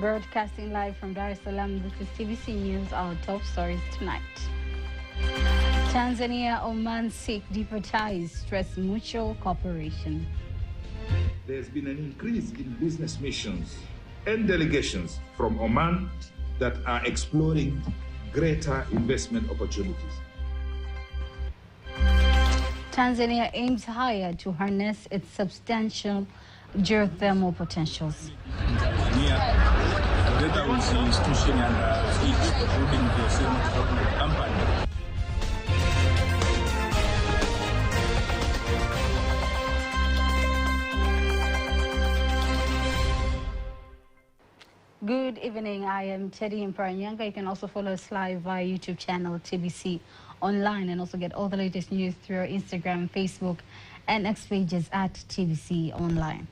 Broadcasting live from Dar es Salaam, this is TVC News, our top stories tonight. Tanzania-Oman seek deeper ties, stress mutual cooperation. There's been an increase in business missions and delegations from Oman that are exploring greater investment opportunities. Tanzania aims higher to harness its substantial geothermal potentials. Together with the institution and including the same company. Good evening, I am Teddy Imparanyanga. You can also follow us live via YouTube channel TBC Online and also get all the latest news through our Instagram, Facebook and X pages at TBC Online.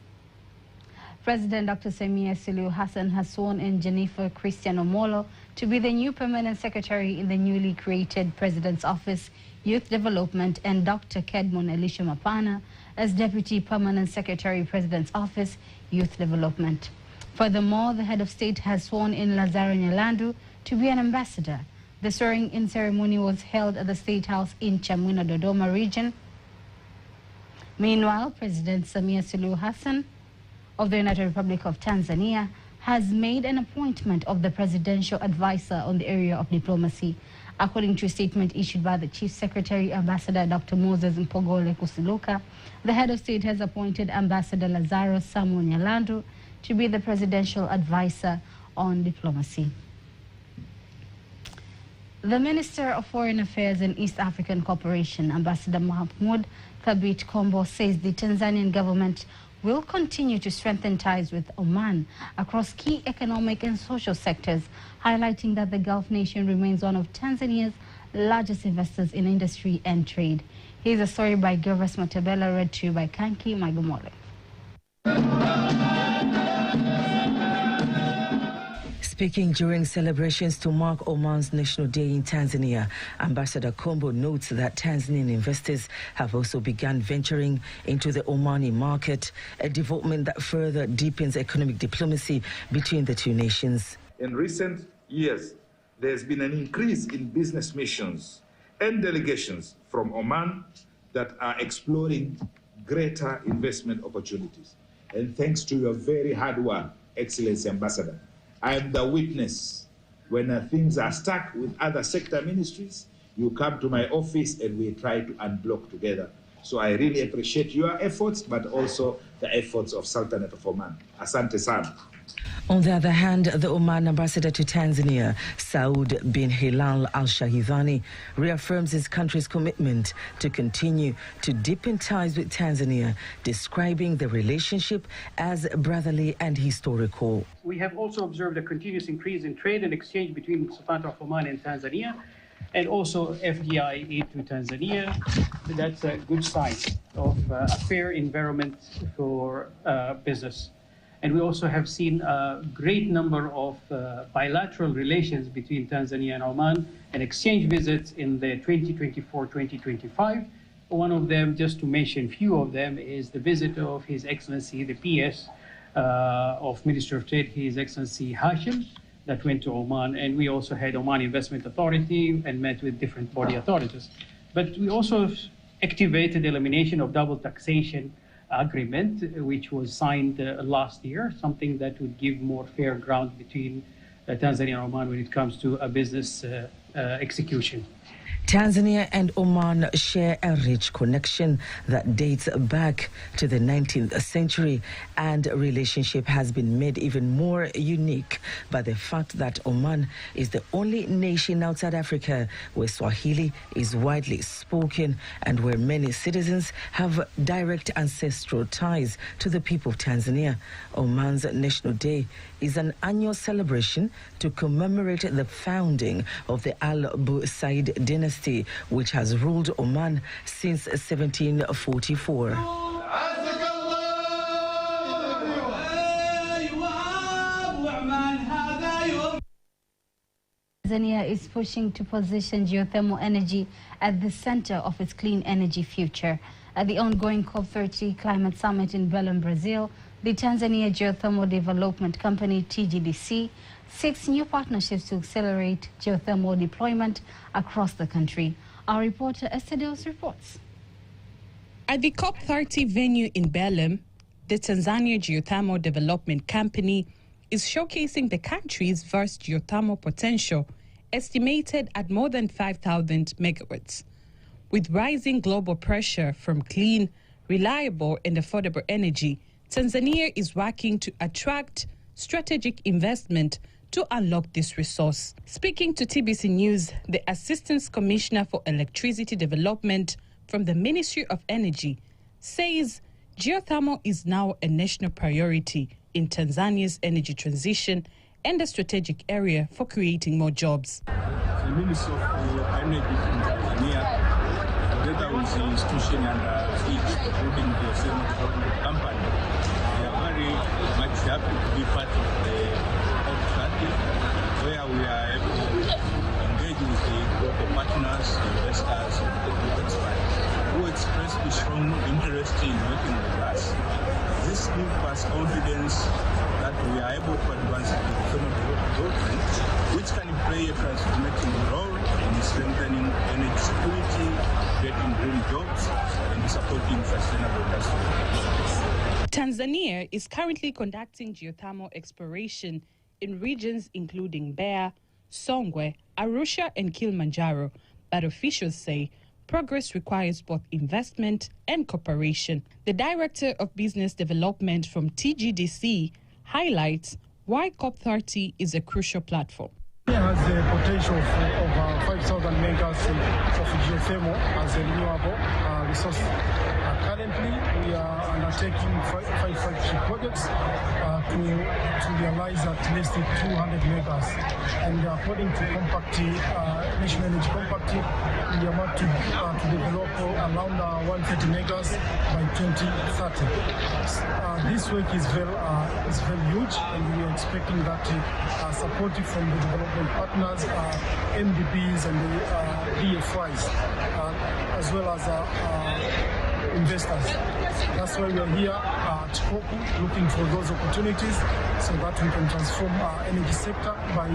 President Dr. Samia Suluhu Hassan has sworn in Jennifer Christian Omolo to be the new permanent secretary in the newly created President's Office, Youth Development, and Dr. Kedmon Elisha Mapana as Deputy Permanent Secretary, President's Office, Youth Development. Furthermore, the head of state has sworn in Lazaro Nyalandu to be an ambassador. The swearing-in ceremony was held at the State House in Chamwino, Dodoma region. Meanwhile, President Samia Suluhu Hassan of the United Republic of Tanzania has made an appointment of the presidential advisor on the area of diplomacy. According to a statement issued by the Chief Secretary, Ambassador Dr. Moses Mpogole Kusiluka, the head of state has appointed Ambassador Lazaro Samuel Nyalandu to be the presidential advisor on diplomacy. The Minister of Foreign Affairs and East African Cooperation, Ambassador Mahmoud Thabit Kombo, says the Tanzanian government will continue to strengthen ties with Oman across key economic and social sectors, highlighting that the Gulf nation remains one of Tanzania's largest investors in industry and trade. Here's a story by Gervas Matabella, read to you by Kanki Magumole. Speaking during celebrations to mark Oman's National Day in Tanzania, Ambassador Kombo notes that Tanzanian investors have also begun venturing into the Omani market, a development that further deepens economic diplomacy between the two nations. In recent years, there's been an increase in business missions and delegations from Oman that are exploring greater investment opportunities. And thanks to your very hard work, Excellency Ambassador, I am the witness. When things are stuck with other sector ministries, you come to my office and we try to unblock together. So I really appreciate your efforts, but also the efforts of Sultanate of Oman. Asante sana. On the other hand, the Oman ambassador to Tanzania, Saud bin Hilal al-Shahidhani, reaffirms his country's commitment to continue to deepen ties with Tanzania, describing the relationship as brotherly and historical. We have also observed a continuous increase in trade and exchange between Sultanate of Oman and Tanzania, and also FDI into Tanzania. That's a good sign of a fair environment for business. And we also have seen a great number of bilateral relations between Tanzania and Oman and exchange visits in the 2024-2025. One of them, just to mention a few of them, is the visit of His Excellency, the PS of Minister of Trade, His Excellency Hashim, that went to Oman. And we also had Oman Investment Authority and met with different body authorities. But we also activated the elimination of double taxation agreement, which was signed last year, something that would give more fair ground between Tanzania and Oman when it comes to a business execution. Tanzania and Oman share a rich connection that dates back to the 19th century, and a relationship has been made even more unique by the fact that Oman is the only nation outside Africa where Swahili is widely spoken and where many citizens have direct ancestral ties to the people of Tanzania. Oman's National Day is an annual celebration to commemorate the founding of the Al Said dynasty, which has ruled Oman since 1744. Tanzania is pushing to position geothermal energy at the center of its clean energy future. At the ongoing COP30 Climate Summit in Belém, Brazil, The Tanzania Geothermal Development Company, TGDC, seeks new partnerships to accelerate geothermal deployment across the country. Our reporter Esther Deos reports. At the COP30 venue in Belém, the Tanzania Geothermal Development Company is showcasing the country's vast geothermal potential, estimated at more than 5,000 megawatts. With rising global pressure from clean, reliable and affordable energy, Tanzania is working to attract strategic investment to unlock this resource. Speaking to TBC News, the Assistant Commissioner for Electricity Development from the Ministry of Energy says geothermal is now a national priority in Tanzania's energy transition and a strategic area for creating more jobs. The Ministry of Energy in Tanzania, together with the institution and including the Geothermal company, we are very much happy to be part of the COP30, where we are able to engage with the global partners, investors, and technical experts who expressed a strong interest in working with us. This gives us confidence that we are able to advance the geothermal development, which can play a transformative role in strengthening energy security, creating green jobs, and supporting sustainable industry. Tanzania is currently conducting geothermal exploration in regions including Mbeya, Songwe, Arusha, and Kilimanjaro, but officials say progress requires both investment and cooperation. The Director of Business Development from TGDC highlights why COP30 is a crucial platform. It has the potential for over 5,000 megas of geothermal as a renewable resource. Currently, we are undertaking five projects to realize at least 200 megas. And according to National Energy Compact, we are about to develop around 130 megas by 2030. This work is very huge, and we are expecting that support from the development partners, MDBs and the DFIs, as well as investors. That's why we are here at COP looking for those opportunities so that we can transform our energy sector by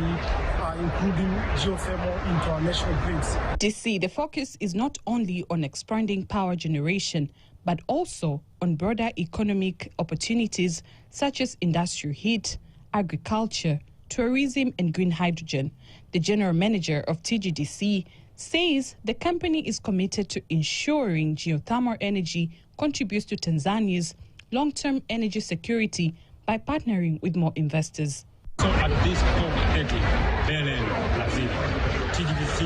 including geothermal into our national grids. The focus is not only on expanding power generation, but also on broader economic opportunities such as industrial heat, agriculture, tourism and green hydrogen. The general manager of TGDC says the company is committed to ensuring geothermal energy contributes to Tanzania's long-term energy security by partnering with more investors. So at this COP30, Belém, Brazil, TGDC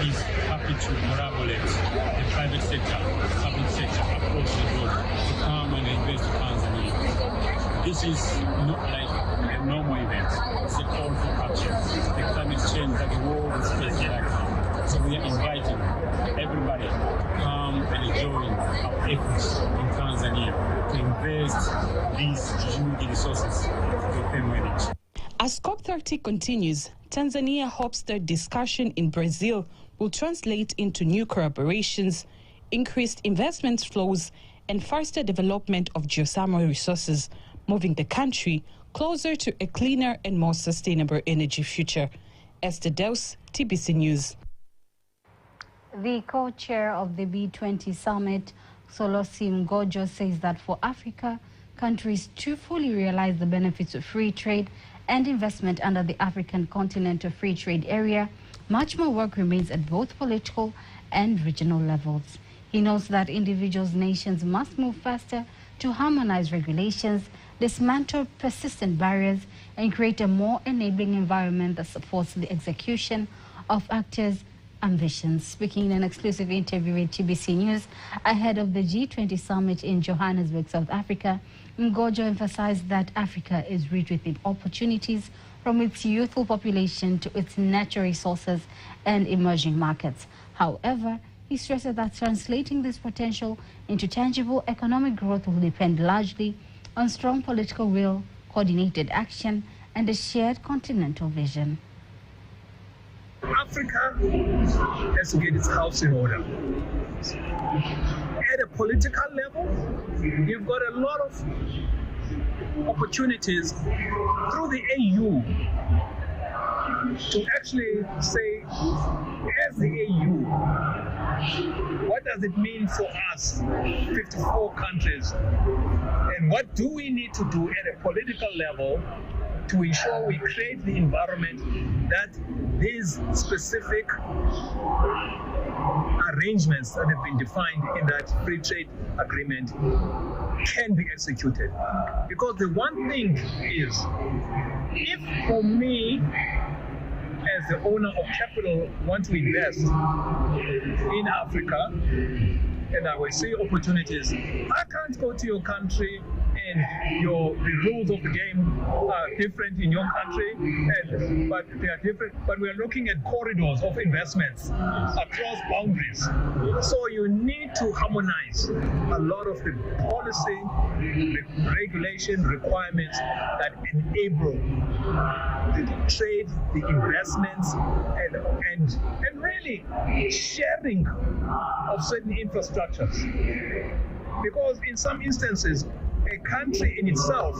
is happy to collaborate the private sector, public sector across the globe to come and invest in Tanzania. This is not like a normal event. It's a call for action. The climate change that the world is facing right now. So we are inviting everybody to come and join our efforts in Tanzania to invest these huge resources to thermal energy. As COP30 continues, Tanzania hopes the discussion in Brazil will translate into new collaborations, increased investment flows, and faster development of geothermal resources, moving the country closer to a cleaner and more sustainable energy future. Esther Deus, TBC News. The co-chair of the B20 summit, Solosi Mgojo, says that for Africa, countries to fully realize the benefits of free trade and investment under the African Continental Free Trade Area, much more work remains at both political and regional levels. He notes that nations must move faster to harmonize regulations, dismantle persistent barriers, and create a more enabling environment that supports the execution of actors' ambitions. Speaking in an exclusive interview with TBC News ahead of the G20 summit in Johannesburg, South Africa, Mgojo emphasized that Africa is rich with opportunities from its youthful population to its natural resources and emerging markets. However, he stressed that translating this potential into tangible economic growth will depend largely on strong political will, coordinated action, and a shared continental vision. Africa has to get its house in order. At a political level, you've got a lot of opportunities through the AU to actually say, as the AU, what does it mean for us, 54 countries, and what do we need to do at a political level to ensure we create the environment that these specific arrangements that have been defined in that free trade agreement can be executed. Because the one thing is, if for me, as the owner of capital, want to invest in Africa, and I will see opportunities, I can't go to your country and the rules of the game are different in your country, but they are different. But we are looking at corridors of investments across boundaries. So you need to harmonize a lot of the policy, regulation requirements that enable the trade, the investments, and really sharing of certain infrastructures. Because in some instances, a country in itself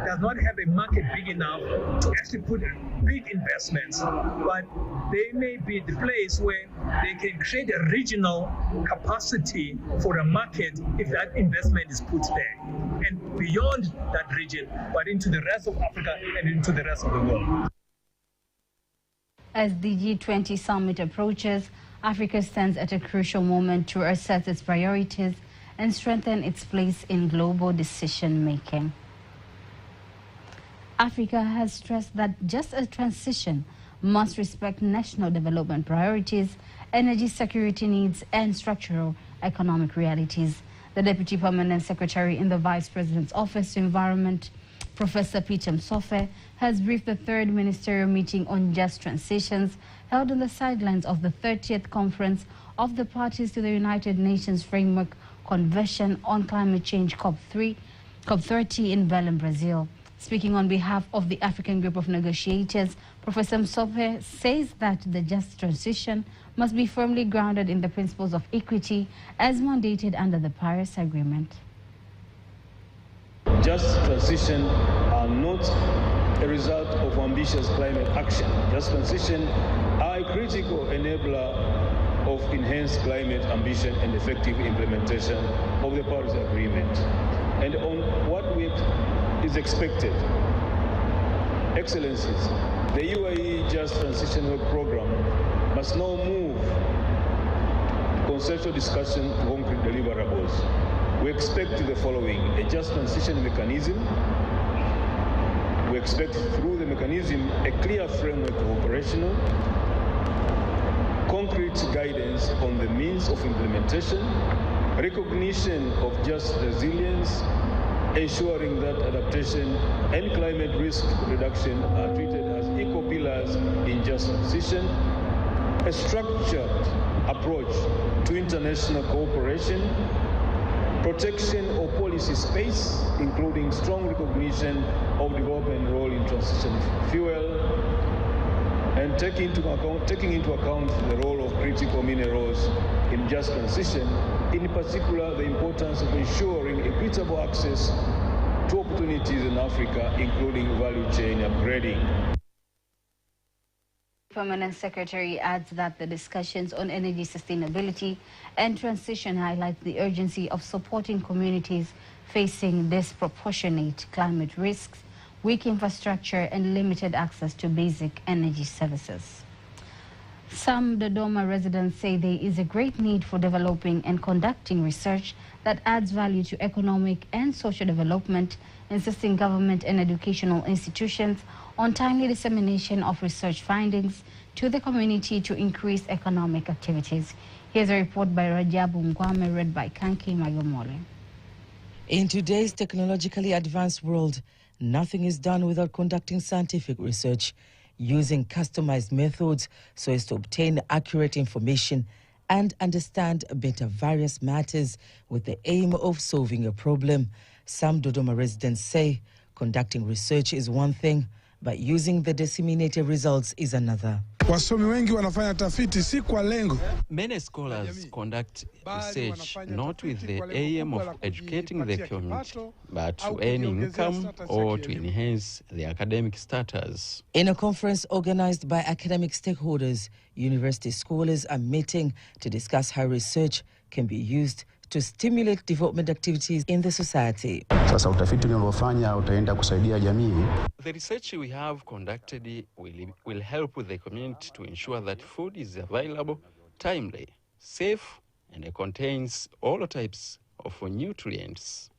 does not have a market big enough to actually put big investments, but they may be the place where they can create a regional capacity for a market if that investment is put there, and beyond that region, but into the rest of Africa and into the rest of the world. As the G20 summit approaches, Africa stands at a crucial moment to assess its priorities and strengthen its place in global decision-making. Africa has stressed that just as transition must respect national development priorities, energy security needs, and structural economic realities. The Deputy Permanent Secretary in the Vice President's Office to Environment, Professor Peter Msofe, has briefed the third ministerial meeting on just transitions held on the sidelines of the 30th Conference of the Parties to the United Nations Framework Convention on Climate Change COP30 in Belém, Brazil. Speaking on behalf of the African Group of Negotiators, Professor Msofe says that the just transition must be firmly grounded in the principles of equity as mandated under the Paris Agreement. Just transition are not a result of ambitious climate action. Just transition are a critical enabler of enhanced climate ambition and effective implementation of the Paris Agreement. And on what is expected, Excellencies, the UAE Just Transition Work Program must now move conceptual discussion to concrete deliverables. We expect the following: a just transition mechanism. We expect through the mechanism a clear framework of operational, concrete guidance on the means of implementation, recognition of just resilience, ensuring that adaptation and climate risk reduction are treated as equal pillars in just transition, a structured approach to international cooperation, protection of policy space, including strong recognition of development role in transition fuel, and taking into account the role of critical minerals in just transition, in particular the importance of ensuring equitable access to opportunities in Africa, including value chain upgrading. Permanent Secretary adds that the discussions on energy sustainability and transition highlight the urgency of supporting communities facing disproportionate climate risks, weak infrastructure, and limited access to basic energy services. Some Dodoma residents say there is a great need for developing and conducting research that adds value to economic and social development, insisting government and educational institutions on timely dissemination of research findings to the community to increase economic activities. Here's a report by Rajabu Ngwame, read by Kanki Mayomole. In today's technologically advanced world, nothing is done without conducting scientific research, using customized methods so as to obtain accurate information and understand better various matters with the aim of solving a problem. Some Dodoma residents say conducting research is one thing, but using the disseminated results is another. Wasomi wengi wanafanya tafiti si kwa lengo. Many scholars conduct research not with the aim of educating the community, but to earn income or to enhance their academic status. In a conference organized by academic stakeholders, university scholars are meeting to discuss how research can be used to stimulate development activities in the society. Sasa utafiti unaofanya utaenda kusaidia jamii. The research we have conducted will help with the community to ensure that food is available, timely, safe, and it contains all types of nutrients.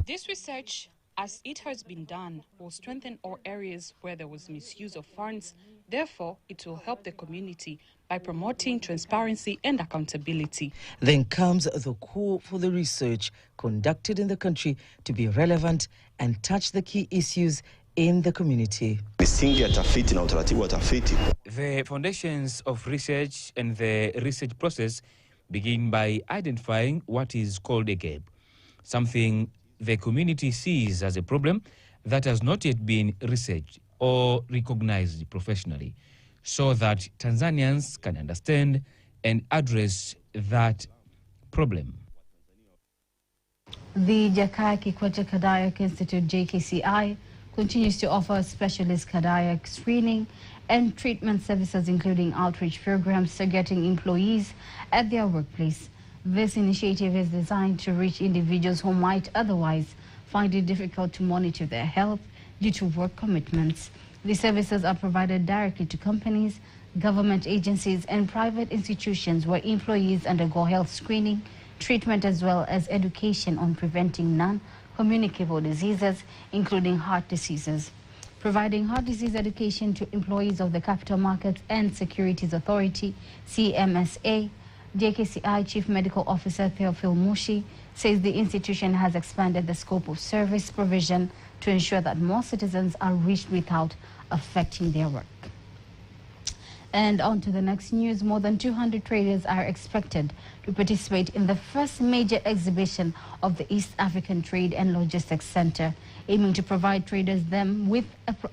This research, as it has been done, will strengthen all areas where there was misuse of funds. Therefore, it will help the community by promoting transparency and accountability. Then comes the call for the research conducted in the country to be relevant and touch the key issues in the community. The foundations of research and the research process begin by identifying what is called a gap, something the community sees as a problem that has not yet been researched or recognized professionally, so that Tanzanians can understand and address that problem. The Jakaya Kikwete Cardiac Institute, JKCI, continues to offer specialist cardiac screening and treatment services, including outreach programs targeting employees at their workplace. This initiative is designed to reach individuals who might otherwise find it difficult to monitor their health due to work commitments. The services are provided directly to companies, government agencies, and private institutions where employees undergo health screening, treatment, as well as education on preventing non-communicable diseases, including heart diseases. Providing heart disease education to employees of the Capital Markets and Securities Authority, CMSA, JKCI Chief Medical Officer Theophil Mushi says the institution has expanded the scope of service provision to ensure that more citizens are reached without affecting their work. And on to the next news. More than 200 traders are expected to participate in the first major exhibition of the East African Trade and Logistics Center, aiming to provide traders them with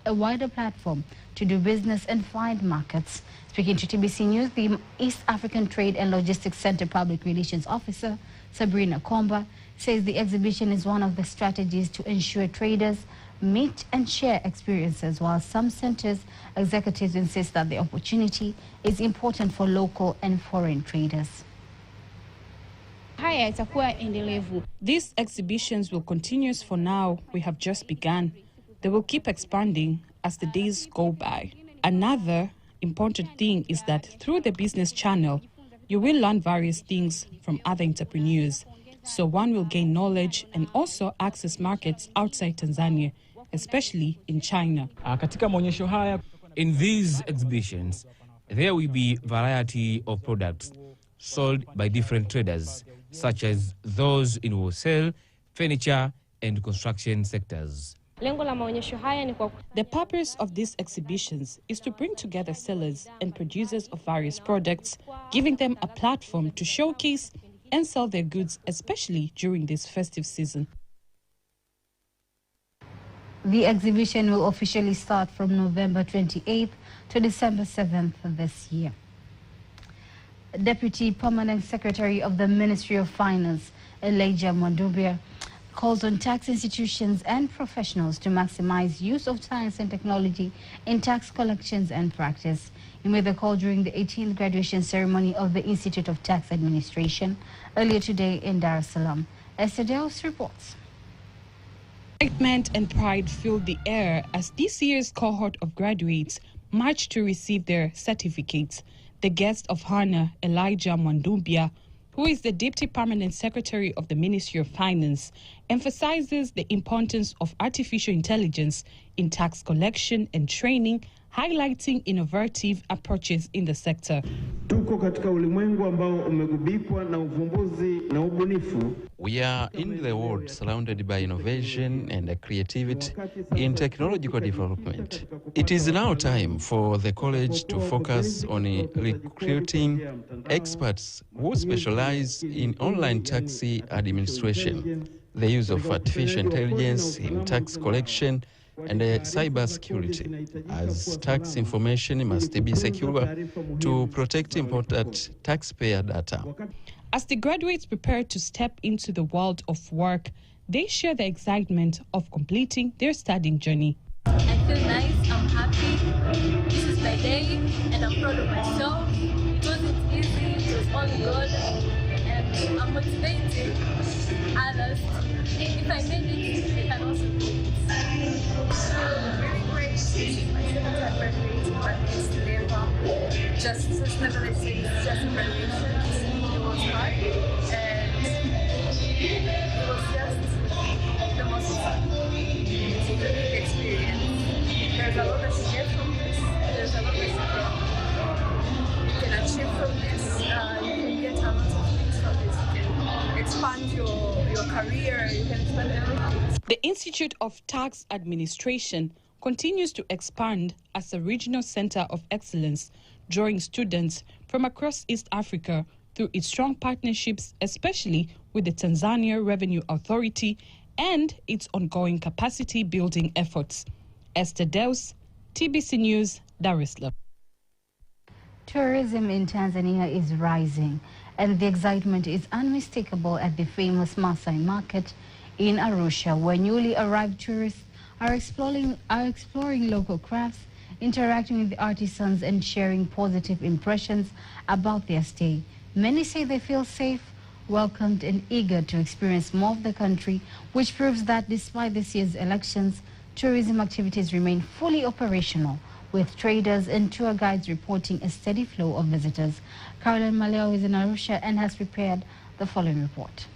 a wider platform to do business and find markets. Speaking to TBC News, the East African Trade and Logistics Center Public Relations Officer, Sabrina Komba, says the exhibition is one of the strategies to ensure traders meet and share experiences, while some centers executives insist that the opportunity is important for local and foreign traders. These exhibitions will continue for now. We have just begun. They will keep expanding as the days go by. Another important thing is that through the business channel, you will learn various things from other entrepreneurs. So one will gain knowledge and also access markets outside Tanzania, especially in China. In these exhibitions, there will be variety of products sold by different traders, such as those in wholesale, furniture, and construction sectors. The purpose of these exhibitions is to bring together sellers and producers of various products, giving them a platform to showcase and sell their goods, especially during this festive season. The exhibition will officially start from November 28th to December 7th this year. Deputy Permanent Secretary of the Ministry of Finance, Elijah Mwandubia, calls on tax institutions and professionals to maximize use of science and technology in tax collections and practice. He made the call during the 18th graduation ceremony of the Institute of Tax Administration earlier today in Dar es Salaam. Esther Deos reports. Excitement and pride filled the air as this year's cohort of graduates marched to receive their certificates. The guest of honor, Elijah Mwandubia, who is the Deputy Permanent Secretary of the Ministry of Finance, emphasizes the importance of artificial intelligence in tax collection and training, highlighting innovative approaches in the sector. We are in the world surrounded by innovation and creativity in technological development. It is now time for the college to focus on recruiting experts who specialize in online tax administration, the use of artificial intelligence in tax collection, and cyber security, as tax information must be secure to protect important taxpayer data. As the graduates prepare to step into the world of work, they share the excitement of completing their studying journey. I feel nice, I'm happy. This is my day, and I'm proud of myself. It wasn't easy, it was all good, and I'm motivated others. If I made it, they can also do it. Really great. This is my second time graduating, but it's never just nevertheless, it's just graduation. It was hard, and it was just the most unique experience. There's a lot that you get from this. There's a lot that you can achieve from this. You can get a lot of things from this. You can expand your career. You can expand everything. The Institute of Tax Administration continues to expand as a regional center of excellence, drawing students from across East Africa through its strong partnerships, especially with the Tanzania Revenue Authority and its ongoing capacity building efforts. Esther Deus, TBC News, Dar es Salaam. Tourism in Tanzania is rising, and the excitement is unmistakable at the famous Maasai Market in Arusha, where newly arrived tourists are exploring local crafts, interacting with the artisans, and sharing positive impressions about their stay. Many say they feel safe, welcomed, and eager to experience more of the country, which proves that despite this year's elections, tourism activities remain fully operational, with traders and tour guides reporting a steady flow of visitors. Caroline Maleo is in Arusha and has prepared the following report.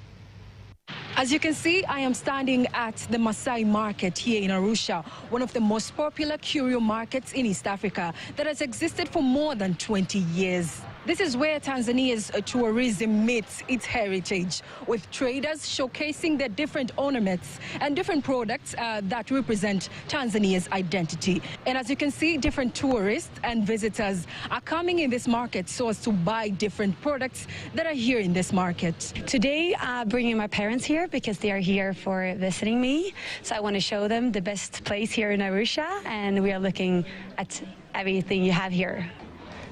As you can see, I am standing at the Maasai Market here in Arusha, one of the most popular curio markets in East Africa that has existed for more than 20 years. This is where Tanzania's tourism meets its heritage, with traders showcasing their different ornaments and different products that represent Tanzania's identity. And as you can see, different tourists and visitors are coming in this market so as to buy different products that are here in this market. Today, bringing my parents here because they are here for visiting me. So I want to show them the best place here in Arusha, and we are looking at everything you have here.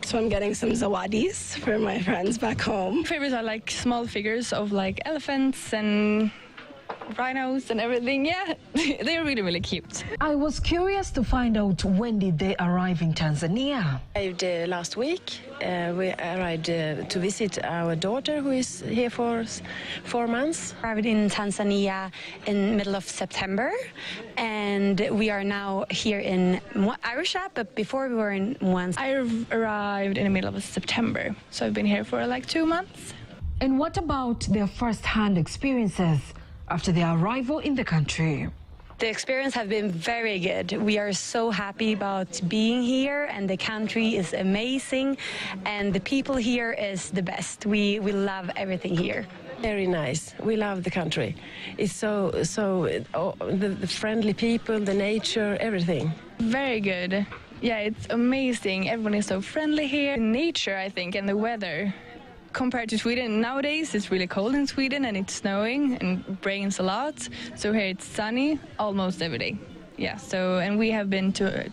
So I'm getting some zawadis for my friends back home. Favorites are like small figures of like elephants and rhinos and everything. Yeah, they're really, really cute. I was curious to find out, when did they arrive in Tanzania? Arrived last week. We arrived to visit our daughter, who is here for 4 months. Arrived in Tanzania in middle of September, and we are now here in Arusha, but before we were in Mwanza. I arrived in the middle of September, so I've been here for like 2 months. And what about their first-hand experiences after their arrival in the country? The experience has been very good. We are so happy about being here, and the country is amazing, and the people here is the best. We love everything here. Very nice. We love the country. It's the friendly people, the nature, everything. Very good. Yeah, it's amazing. Everyone is so friendly here. Nature, I think, and the weather. Compared to Sweden, nowadays it's really cold in Sweden and it's snowing and rains a lot. So here it's sunny almost every day. Yeah, so, and we have been to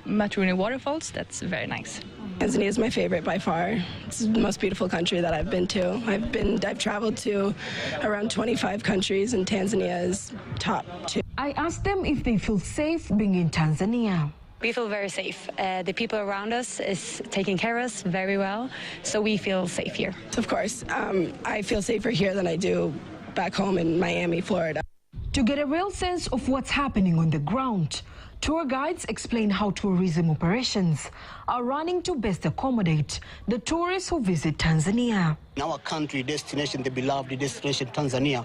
Maturuni waterfalls. That's very nice. Tanzania is my favorite by far. It's the most beautiful country that I've been to. I've traveled to around 25 countries, and Tanzania is top 2. I asked them if they feel safe being in Tanzania. We feel very safe. The people around us is taking care of us very well, so we feel safe here. Of course, I feel safer here than I do back home in Miami, Florida. To get a real sense of what's happening on the ground, tour guides explain how tourism operations are running to best accommodate the tourists who visit Tanzania. In our country destination, the beloved destination Tanzania,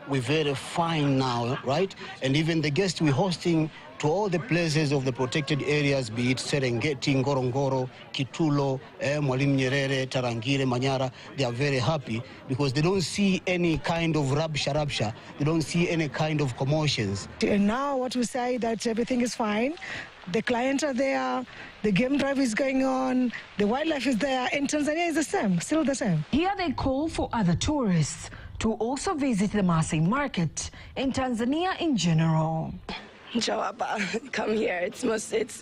we're very fine now, right? And even the guests we're hosting to all the places of the protected areas, be it Serengeti, Ngorongoro, Kitulo, Mwalimu Nyerere, Tarangire, Manyara, they are very happy because they don't see any kind of rabsha. They don't see any kind of commotions. And now what we say that everything is fine. The clients are there, the game drive is going on, the wildlife is there, and Tanzania is the same, still the same. Here they call for other tourists to also visit the Maasai Market and Tanzania in general. Joapa, come here. It's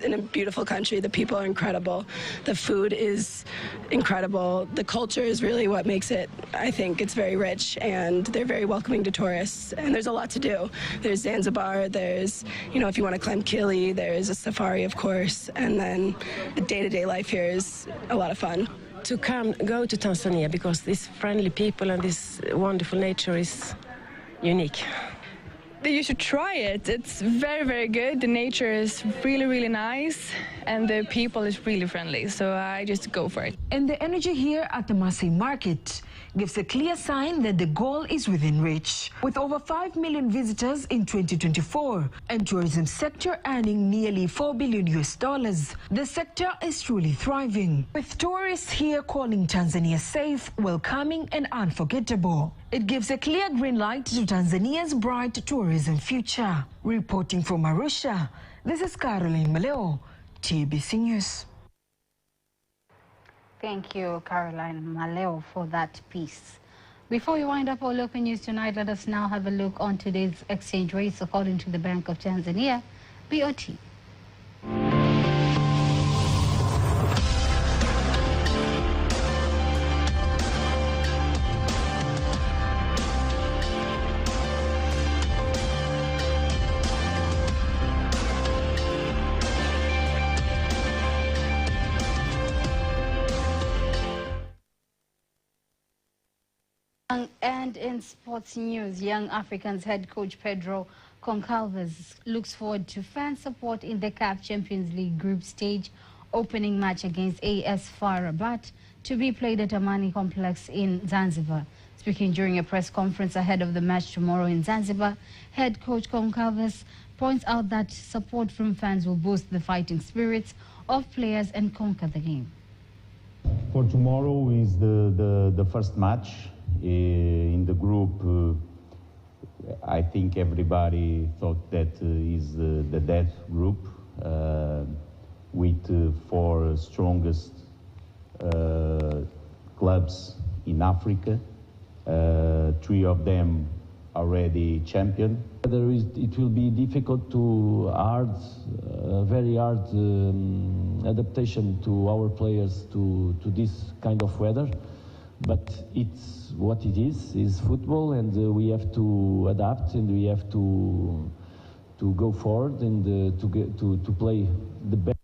in a beautiful country. The people are incredible. The food is incredible. The culture is really what makes it. I think it's very rich, and they're very welcoming to tourists. And there's a lot to do. There's Zanzibar. There's, if you want to climb Kili, there's a safari, of course. And then the day-to-day life here is a lot of fun. To go to Tanzania because these friendly people and this wonderful nature is unique. You should try it. It's very, very good. The nature is really, really nice, and the people is really friendly. So I just go for it. And the energy here at the Masai Market gives a clear sign that the goal is within reach. With over 5 million visitors in 2024 and tourism sector earning nearly $4 billion, the sector is truly thriving. With tourists here calling Tanzania safe, welcoming and unforgettable. It gives a clear green light to Tanzania's bright tourism future. Reporting from Arusha, this is Caroline Maleo, TBC News. Thank you, Caroline Maleo, for that piece. Before we wind up our local news tonight, let us now have a look on today's exchange rates according to the Bank of Tanzania, BOT. And in sports news, Young Africans head coach Pedro Goncalves looks forward to fan support in the CAF Champions League group stage opening match against AS FAR Rabat to be played at Amani Complex in Zanzibar. Speaking during a press conference ahead of the match tomorrow in Zanzibar, head coach Goncalves points out that support from fans will boost the fighting spirits of players and conquer the game. For tomorrow is the first match in the group. I think everybody thought that is the death group with 4 strongest clubs in Africa. 3 of them already champion. It will be difficult to very hard adaptation to our players to this kind of weather. But it's what it is football, and we have to adapt, and we have to go forward and to play the best.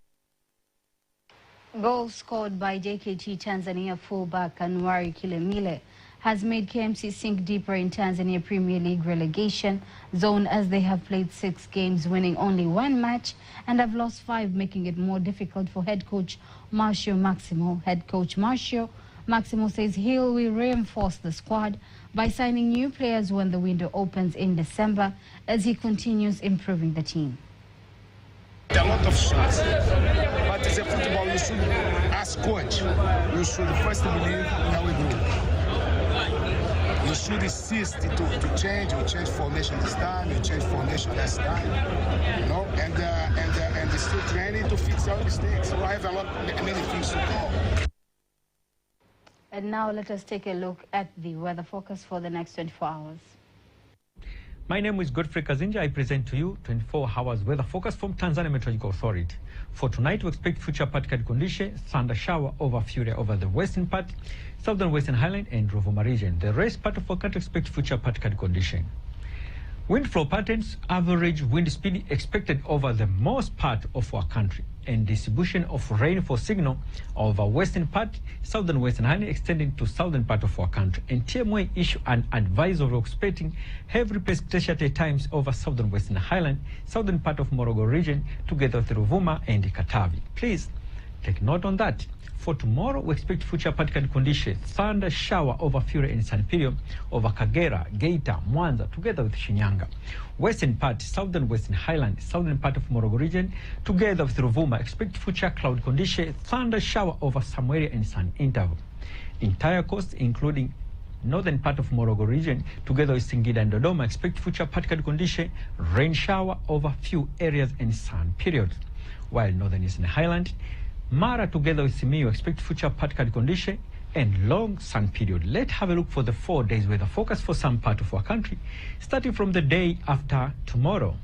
Goal scored by JKT Tanzania fullback Anwari Kilemile has made KMC sink deeper in Tanzania Premier League relegation zone as they have played 6 games, winning only 1 match, and have lost 5, making it more difficult for head coach Marcio Maximo. Head coach Maximo says he will reinforce the squad by signing new players when the window opens in December as he continues improving the team. A lot of shots, but as a football, you should, as coach, you should first believe in our group. You should insist to change. You change formation this time. You change formation last time. And still training to fix our mistakes. So I have many things to do. And now let us take a look at the weather forecast for the next 24 hours. My name is Godfrey Kazinja. I present to you 24 hours weather forecast from Tanzania Meteorological Authority. For tonight, we expect future particle condition, thunder shower over fury over the western part, southern western highland and Rovuma region. The rest part of our country expect future particle condition. Wind flow patterns, average wind speed expected over the most part of our country, and distribution of rainfall signal over western part, southern western highland extending to southern part of our country. And TMA issue an advisory expecting heavy precipitation at times over southern western highland, southern part of Morogoro region, together with Rovuma and Katavi. Please take note on that. For tomorrow, we expect future particle conditions, thunder shower over Fury and San Pedro, over Kagera, Geita, Mwanza, together with Shinyanga. Western part, southern western highland, southern part of Morogoro region, together with Rovuma, expect future cloud conditions, thunder shower over Samuel and San Interval. Entire coast, including northern part of Morogoro region, together with Singida and Dodoma, expect future particle condition, rain shower over few areas in sun periods. While northern eastern highland, Mara together with Simiyu expect future particle condition and long sun period. Let's have a look for the 4 days weather forecast for some part of our country, starting from the day after tomorrow.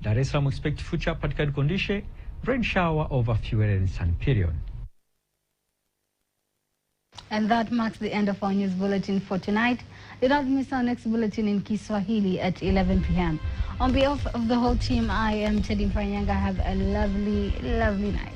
Dar es Salaam expect future particular condition, rain shower over fewer and sun period. And that marks the end of our news bulletin for tonight. Do not miss our next bulletin in Kiswahili at 11 p.m. On behalf of the whole team, I am Teddy Mpanyanga. Have a lovely, lovely night.